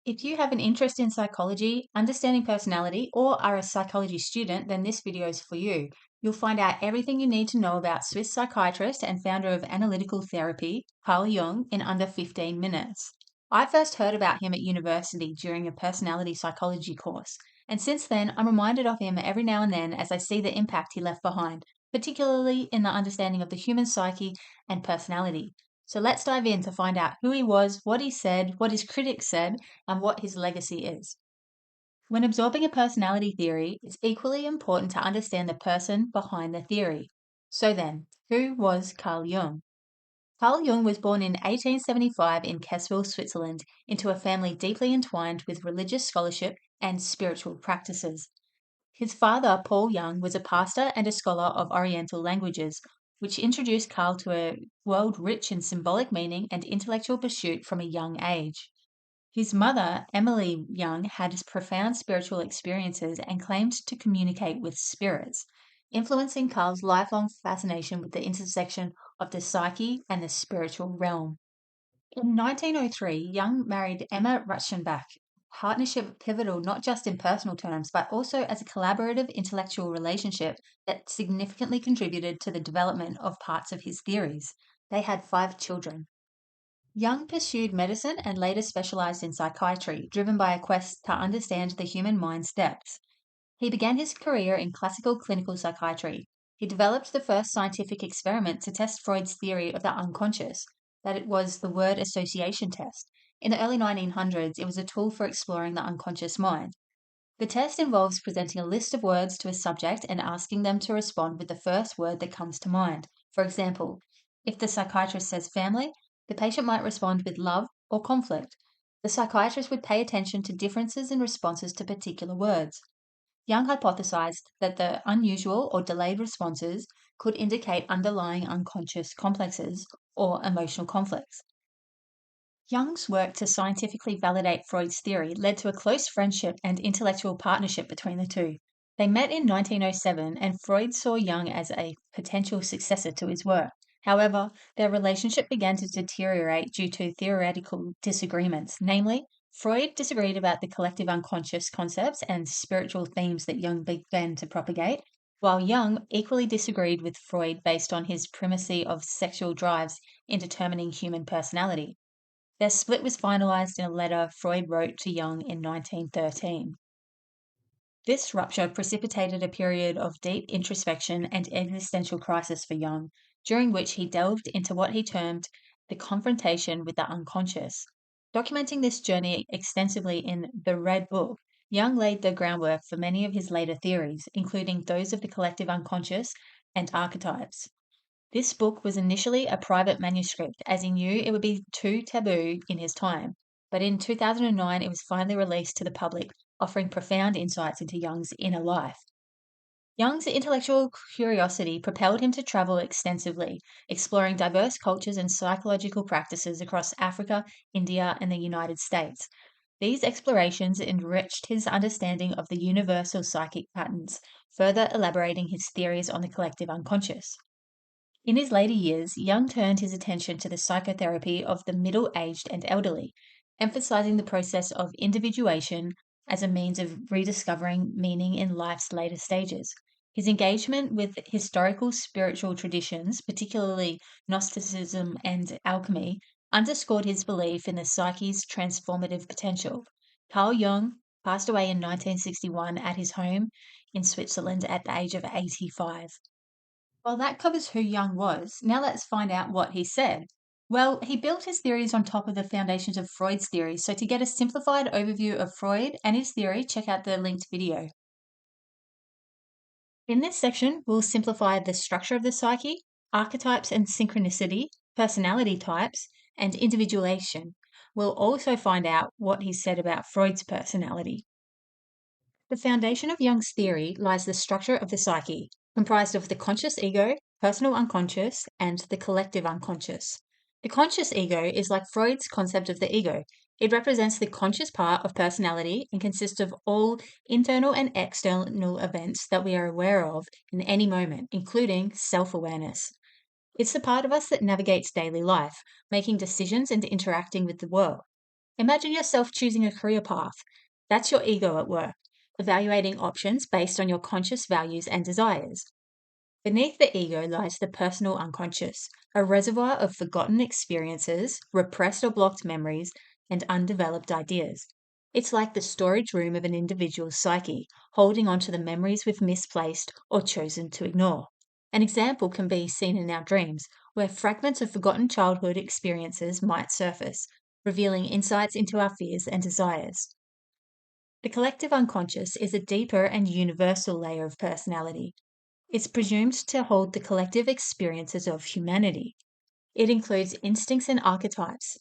If you have an interest in psychology, understanding personality, or are a psychology student, then this video is for you. You'll find out everything you need to know about Swiss psychiatrist and founder of analytical therapy, Carl Jung, in under 15 minutes. I first heard about him at university during a personality psychology course, and since then I'm reminded of him every now and then as I see the impact he left behind, particularly in the understanding of the human psyche and personality. So let's dive in to find out who he was, what he said, what his critics said, and what his legacy is. When absorbing a personality theory, it's equally important to understand the person behind the theory. So then, who was Carl Jung? Carl Jung was born in 1875 in Kessel, Switzerland, into a family deeply entwined with religious scholarship and spiritual practices. His father, Paul Jung, was a pastor and a scholar of Oriental languages, which introduced Carl to a world rich in symbolic meaning and intellectual pursuit from a young age. His mother, Emily Jung, had profound spiritual experiences and claimed to communicate with spirits, influencing Carl's lifelong fascination with the intersection of the psyche and the spiritual realm. In 1903, Jung married Emma Rutschenbach, a partnership pivotal not just in personal terms, but also as a collaborative intellectual relationship that significantly contributed to the development of parts of his theories. They had 5 children. Jung pursued medicine and later specialized in psychiatry, driven by a quest to understand the human mind's depths. He began his career in classical clinical psychiatry. He developed the first scientific experiment to test Freud's theory of the unconscious, that it was the word association test. In the early 1900s, it was a tool for exploring the unconscious mind. The test involves presenting a list of words to a subject and asking them to respond with the first word that comes to mind. For example, if the psychiatrist says family, the patient might respond with love or conflict. The psychiatrist would pay attention to differences in responses to particular words. Jung hypothesized that the unusual or delayed responses could indicate underlying unconscious complexes or emotional conflicts. Jung's work to scientifically validate Freud's theory led to a close friendship and intellectual partnership between the two. They met in 1907, and Freud saw Jung as a potential successor to his work. However, their relationship began to deteriorate due to theoretical disagreements. Namely, Freud disagreed about the collective unconscious concepts and spiritual themes that Jung began to propagate, while Jung equally disagreed with Freud based on his primacy of sexual drives in determining human personality. Their split was finalized in a letter Freud wrote to Jung in 1913. This rupture precipitated a period of deep introspection and existential crisis for Jung, during which he delved into what he termed the confrontation with the unconscious. Documenting this journey extensively in The Red Book, Jung laid the groundwork for many of his later theories, including those of the collective unconscious and archetypes. This book was initially a private manuscript, as he knew it would be too taboo in his time, but in 2009 it was finally released to the public, offering profound insights into Jung's inner life. Jung's intellectual curiosity propelled him to travel extensively, exploring diverse cultures and psychological practices across Africa, India, and the United States. These explorations enriched his understanding of the universal psychic patterns, further elaborating his theories on the collective unconscious. In his later years, Jung turned his attention to the psychotherapy of the middle-aged and elderly, emphasizing the process of individuation as a means of rediscovering meaning in life's later stages. His engagement with historical spiritual traditions, particularly Gnosticism and alchemy, underscored his belief in the psyche's transformative potential. Carl Jung passed away in 1961 at his home in Switzerland at the age of 85. Well, that covers who Jung was. Now let's find out what he said. Well, he built his theories on top of the foundations of Freud's theories. So to get a simplified overview of Freud and his theory, check out the linked video. In this section, we'll simplify the structure of the psyche, archetypes and synchronicity, personality types, and individuation. We'll also find out what he said about Freud's personality. The foundation of Jung's theory lies the structure of the psyche, comprised of the conscious ego, personal unconscious, and the collective unconscious. The conscious ego is like Freud's concept of the ego. It represents the conscious part of personality and consists of all internal and external events that we are aware of in any moment, including self-awareness. It's the part of us that navigates daily life, making decisions and interacting with the world. Imagine yourself choosing a career path. That's your ego at work, evaluating options based on your conscious values and desires. Beneath the ego lies the personal unconscious, a reservoir of forgotten experiences, repressed or blocked memories, and undeveloped ideas. It's like the storage room of an individual's psyche, holding on to the memories we've misplaced or chosen to ignore. An example can be seen in our dreams, where fragments of forgotten childhood experiences might surface, revealing insights into our fears and desires. The collective unconscious is a deeper and universal layer of personality. It's presumed to hold the collective experiences of humanity. It includes instincts and archetypes.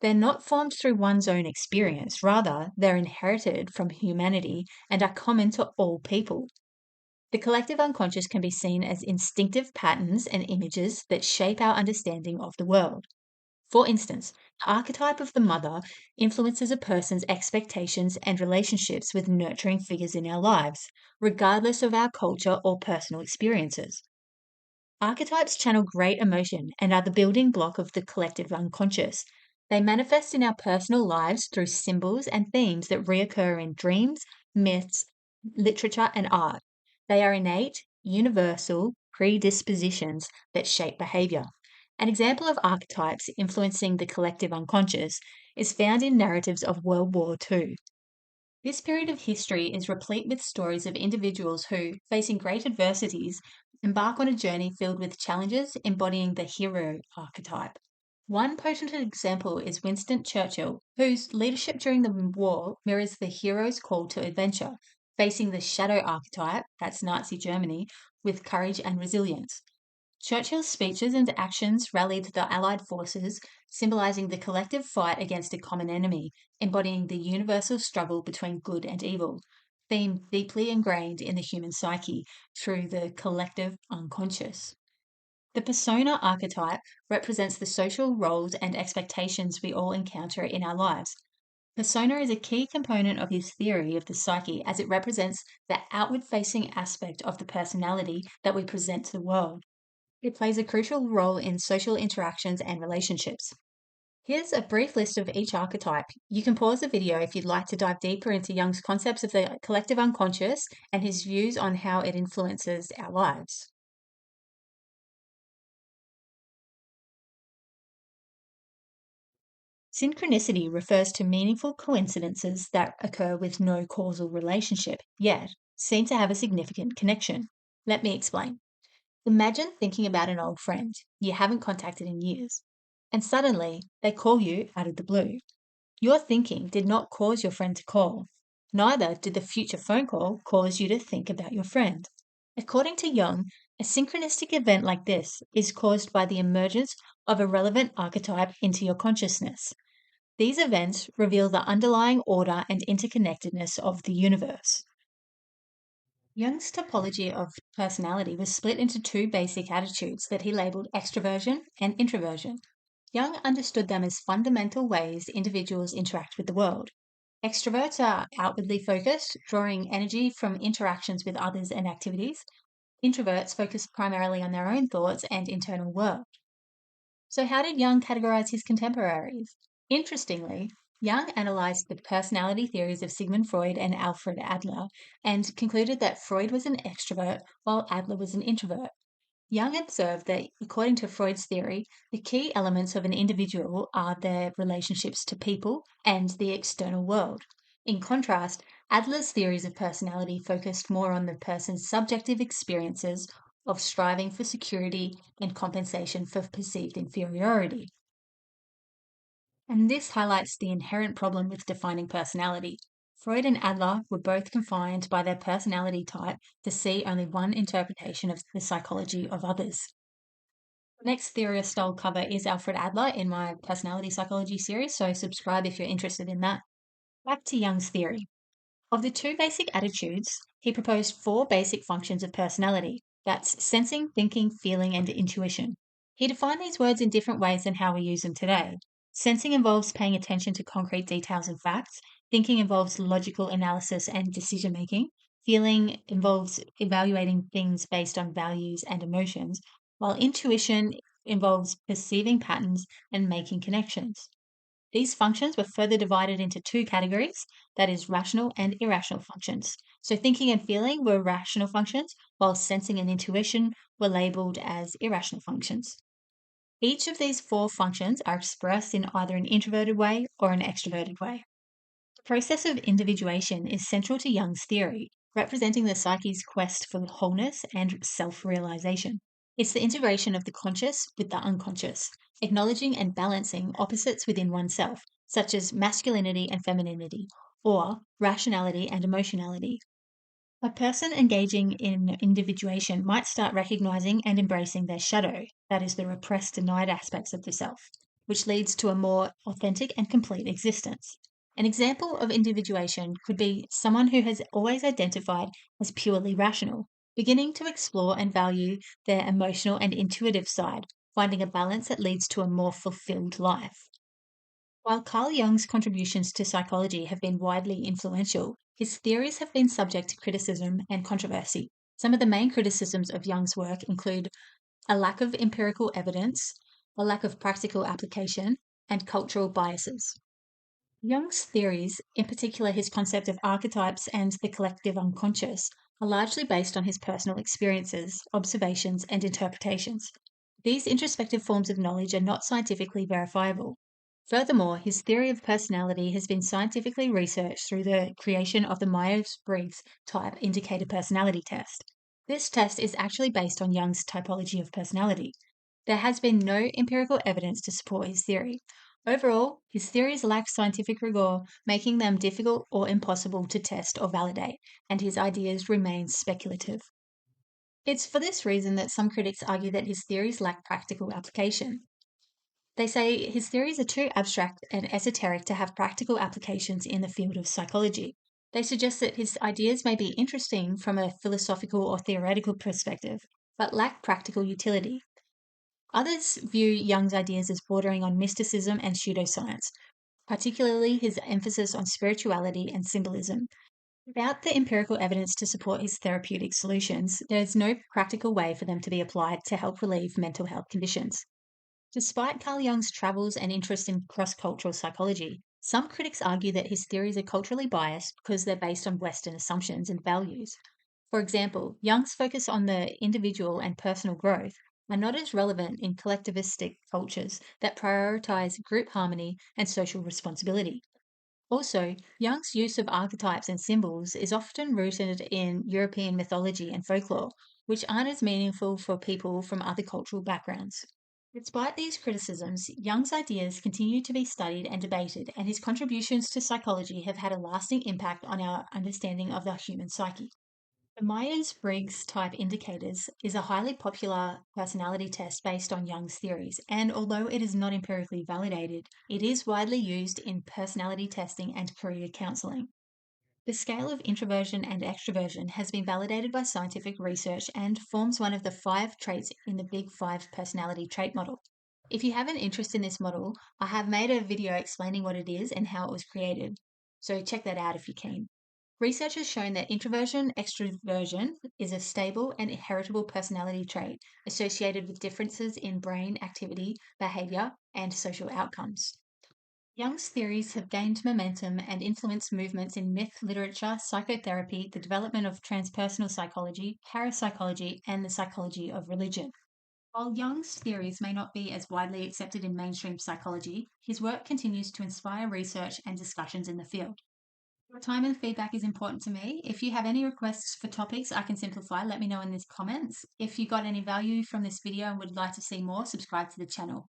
They're not formed through one's own experience, rather, they're inherited from humanity and are common to all people. The collective unconscious can be seen as instinctive patterns and images that shape our understanding of the world. For instance, the archetype of the mother influences a person's expectations and relationships with nurturing figures in our lives, regardless of our culture or personal experiences. Archetypes channel great emotion and are the building block of the collective unconscious. They manifest in our personal lives through symbols and themes that reoccur in dreams, myths, literature, and art. They are innate, universal predispositions that shape behavior. An example of archetypes influencing the collective unconscious is found in narratives of World War II. This period of history is replete with stories of individuals who, facing great adversities, embark on a journey filled with challenges embodying the hero archetype. One potent example is Winston Churchill, whose leadership during the war mirrors the hero's call to adventure, facing the shadow archetype, that's Nazi Germany, with courage and resilience. Churchill's speeches and actions rallied the Allied forces, symbolising the collective fight against a common enemy, embodying the universal struggle between good and evil, theme deeply ingrained in the human psyche through the collective unconscious. The persona archetype represents the social roles and expectations we all encounter in our lives. Persona is a key component of his theory of the psyche as it represents the outward facing aspect of the personality that we present to the world. It plays a crucial role in social interactions and relationships. Here's a brief list of each archetype. You can pause the video if you'd like to dive deeper into Jung's concepts of the collective unconscious and his views on how it influences our lives. Synchronicity refers to meaningful coincidences that occur with no causal relationship, yet seem to have a significant connection. Let me explain. Imagine thinking about an old friend you haven't contacted in years, and suddenly they call you out of the blue. Your thinking did not cause your friend to call. Neither did the future phone call cause you to think about your friend. According to Jung, a synchronistic event like this is caused by the emergence of a relevant archetype into your consciousness. These events reveal the underlying order and interconnectedness of the universe. Jung's typology of personality was split into two basic attitudes that he labeled extroversion and introversion. Jung understood them as fundamental ways individuals interact with the world. Extroverts are outwardly focused, drawing energy from interactions with others and activities. Introverts focus primarily on their own thoughts and internal work. So, how did Jung categorize his contemporaries? Interestingly, Jung analyzed the personality theories of Sigmund Freud and Alfred Adler and concluded that Freud was an extrovert while Adler was an introvert. Jung observed that, according to Freud's theory, the key elements of an individual are their relationships to people and the external world. In contrast, Adler's theories of personality focused more on the person's subjective experiences of striving for security and compensation for perceived inferiority. And this highlights the inherent problem with defining personality. Freud and Adler were both confined by their personality type to see only one interpretation of the psychology of others. The next theorist I'll cover is Alfred Adler in my personality psychology series, so subscribe if you're interested in that. Back to Jung's theory. Of the two basic attitudes, he proposed four basic functions of personality. That's sensing, thinking, feeling, and intuition. He defined these words in different ways than how we use them today. Sensing involves paying attention to concrete details and facts. Thinking involves logical analysis and decision making. Feeling involves evaluating things based on values and emotions, while intuition involves perceiving patterns and making connections. These functions were further divided into two categories, that is, rational and irrational functions. So, thinking and feeling were rational functions, while sensing and intuition were labeled as irrational functions. Each of these four functions are expressed in either an introverted way or an extroverted way. The process of individuation is central to Jung's theory, representing the psyche's quest for wholeness and self realization. It's the integration of the conscious with the unconscious, acknowledging and balancing opposites within oneself, such as masculinity and femininity, or rationality and emotionality. A person engaging in individuation might start recognizing and embracing their shadow, that is, the repressed, denied aspects of the self, which leads to a more authentic and complete existence. An example of individuation could be someone who has always identified as purely rational, beginning to explore and value their emotional and intuitive side, finding a balance that leads to a more fulfilled life. While Carl Jung's contributions to psychology have been widely influential, his theories have been subject to criticism and controversy. Some of the main criticisms of Jung's work include a lack of empirical evidence, a lack of practical application, and cultural biases. Jung's theories, in particular his concept of archetypes and the collective unconscious, are largely based on his personal experiences, observations, and interpretations. These introspective forms of knowledge are not scientifically verifiable. Furthermore, his theory of personality has been scientifically researched through the creation of the Myers-Briggs type indicator personality test. This test is actually based on Jung's typology of personality. There has been no empirical evidence to support his theory. Overall, his theories lack scientific rigor, making them difficult or impossible to test or validate, and his ideas remain speculative. It's for this reason that some critics argue that his theories lack practical application. They say his theories are too abstract and esoteric to have practical applications in the field of psychology. They suggest that his ideas may be interesting from a philosophical or theoretical perspective, but lack practical utility. Others view Jung's ideas as bordering on mysticism and pseudoscience, particularly his emphasis on spirituality and symbolism. Without the empirical evidence to support his therapeutic solutions, there is no practical way for them to be applied to help relieve mental health conditions. Despite Carl Jung's travels and interest in cross cultural psychology, some critics argue that his theories are culturally biased because they're based on Western assumptions and values. For example, Jung's focus on the individual and personal growth are not as relevant in collectivistic cultures that prioritize group harmony and social responsibility. Also, Jung's use of archetypes and symbols is often rooted in European mythology and folklore, which aren't as meaningful for people from other cultural backgrounds. Despite these criticisms, Jung's ideas continue to be studied and debated, and his contributions to psychology have had a lasting impact on our understanding of the human psyche. The Myers-Briggs type indicators is a highly popular personality test based on Jung's theories, and although it is not empirically validated, it is widely used in personality testing and career counselling. The scale of introversion and extroversion has been validated by scientific research and forms one of the 5 traits in the Big Five personality trait model. If you have an interest in this model, I have made a video explaining what it is and how it was created, so check that out if you're keen. Research has shown that introversion extroversion is a stable and heritable personality trait associated with differences in brain activity, behavior, and social outcomes. Jung's theories have gained momentum and influenced movements in myth literature, psychotherapy, the development of transpersonal psychology, parapsychology, and the psychology of religion. While Jung's theories may not be as widely accepted in mainstream psychology, his work continues to inspire research and discussions in the field. Your time and feedback is important to me. If you have any requests for topics I can simplify, let me know in the comments. If you got any value from this video and would like to see more, subscribe to the channel.